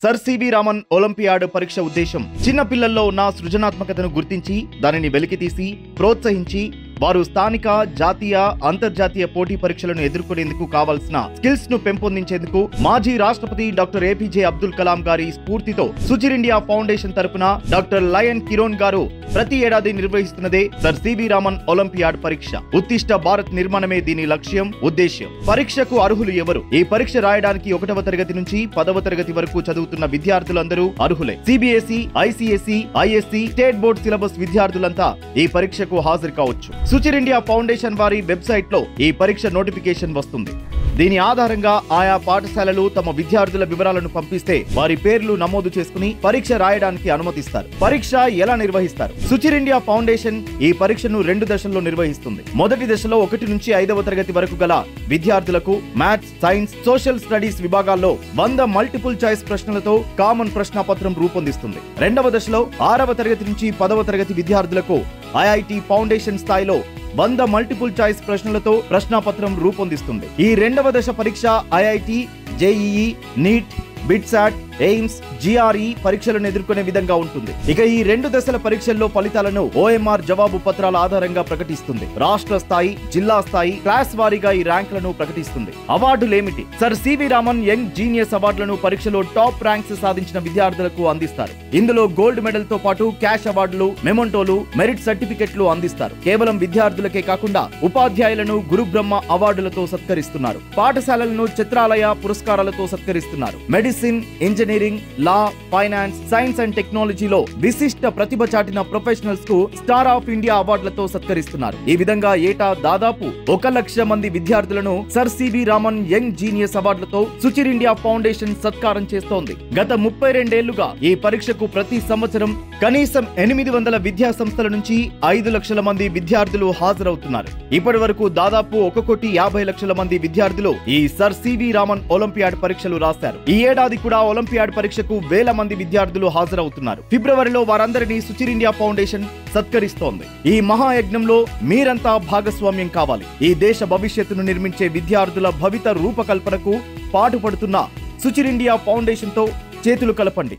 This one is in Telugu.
సర్ సివి రామన్ ఒలింపియాడ్ పరీక్ష ఉద్దేశం చిన్న పిల్లల్లో ఉన్న సృజనాత్మకతను గుర్తించి దానిని వెలికితీసి ప్రోత్సహించి వారు స్థానిక జాతీయ అంతర్జాతీయ పోటీ పరీక్షలను ఎదుర్కొనేందుకు కావాల్సిన స్కిల్స్ ను పెంపొందించేందుకు మాజీ రాష్ట్రపతి డాక్టర్ ఏపీజే అబ్దుల్ కలాం గారి స్ఫూర్తితో సుచిర్ ఇండియా ఫౌండేషన్ తరపున డాక్టర్ లయన్ కిరోన్ గారు ప్రతి ఏడాది నిర్వహిస్తున్నదే సర్ సివి రామన్ ఒలింపియాడ్ పరీక్ష. ఉత్తిష్ట భారత్ నిర్మాణమే దీని లక్ష్యం, ఉద్దేశ్యం. పరీక్షకు అర్హులు ఎవరు? ఈ పరీక్ష రాయడానికి 1వ తరగతి నుంచి 10వ తరగతి వరకు చదువుతున్న విద్యార్థులందరూ అర్హులే. CBSE, ICSE, ISC, state board syllabus విద్యార్థులంతా ఈ పరీక్షకు హాజరు కావచ్చు. సుచిర్ ఇండియా ఫౌండేషన్ వారి వెబ్సైట్ లో ఈ పరీక్ష నోటిఫికేషన్ వస్తుంది. దీని ఆధారంగా ఆయా పాఠశాలలు తమ విద్యార్థుల వివరాలను పంపిస్తే వారి పేర్లు నమోదు చేసుకుని పరీక్ష రాయడానికి అనుమతిస్తారు. పరీక్ష ఎలా నిర్వహిస్తారు? సుచిర్ ఇండియా ఫౌండేషన్ ఈ పరీక్షను 2 దశల్లో నిర్వహిస్తుంది. మొదటి దశలో 1 నుంచి 5వ తరగతి వరకు గల విద్యార్థులకు మ్యాథ్స్, సైన్స్, సోషల్ స్టడీస్ విభాగాల్లో 100 మల్టిపుల్ చాయిస్ ప్రశ్నలతో కామన్ ప్రశ్నాపత్రం రూపొందిస్తుంది. 2వ దశలో 6వ తరగతి నుంచి 10వ తరగతి విద్యార్థులకు ఐఐటి ఫౌండేషన్ స్థాయిలో 100 మల్టిపుల్ చాయిస్ ప్రశ్నలతో ప్రశ్నాపత్రం రూపొందిస్తుంది. ఈ 2వ దశ పరీక్ష IIT, JEE, NEET, BITSAT, AIIMS, GRE పరీక్షలను ఎదుర్కొనే విధంగా ఉంటుంది. ఇక ఈ 2 దశల పరీక్షల్లో ఫలితాలను ఓఎంఆర్ జవాబు పత్రాల ఆధారంగా ప్రకటిస్తుంది. రాష్ట్ర స్థాయి, జిల్లా స్థాయి, క్లాస్ వారీగా ఈ ర్యాంకులను ప్రకటిస్తుంది. అవార్డులేమిటి? Sir CV Raman young genius అవార్డులను పరీక్షలో టాప్ ర్యాంక్స్ సాధించిన విద్యార్థులకు అందిస్తారు. ఇందులో గోల్డ్ మెడల్ తో పాటు క్యాష్ అవార్డులు, మెమోంటోలు, మెరిట్ సర్టిఫికెట్లు అందిస్తారు. కేవలం విద్యార్థులకే కాకుండా ఉపాధ్యాయులను గురు బ్రహ్మ అవార్డులతో సత్కరిస్తున్నారు. పాఠశాలలను చిత్రాలయ పురస్కారాలతో సత్కరిస్తున్నారు. Medicine, engineering, law, finance, science and టెక్నాలజీలో విశిష్ట ప్రతిభ చాటిన ప్రొఫెషనల్స్ కు స్టార్ ఆఫ్ ఇండియా అవార్డులతో సత్కరిస్తున్నారు. ఈ విధంగా ఏటా దాదాపు 1,00,000 మంది విద్యార్థులను sir CV Raman young genius అవార్డులతో సుచిర్ ఇండియా ఫౌండేషన్ సత్కారం చేస్తోంది. గత 32 ఏళ్లుగా ఈ పరీక్షకు ప్రతి సంవత్సరం కనీసం 800 విద్యా సంస్థల నుంచి 5 లక్షల మంది విద్యార్థులు హాజరవుతున్నారు. ఇప్పటి వరకు దాదాపు 1,50,00,000 మంది విద్యార్థులు ఈ సర్ సివి రామన్ ఒలింపియాడ్ పరీక్షలు రాశారు. ఈ ఏడాది కూడా ఒలింపియాడ్ పరీక్షకు 1000 మంది విద్యార్థులు హాజరవుతున్నారు. ఫిబ్రవరిలో వారందరినీ సుచిర్ ఇండియా ఫౌండేషన్ సత్కరిస్తోంది. ఈ మహాయజ్ఞంలో మీరంతా భాగస్వామ్యం కావాలి. ఈ దేశ భవిష్యత్తును నిర్మించే విద్యార్థుల భవిత రూపకల్పనకు పాటుపడుతున్న సుచిర్ ఇండియా ఫౌండేషన్ తో చేతులు కలపండి.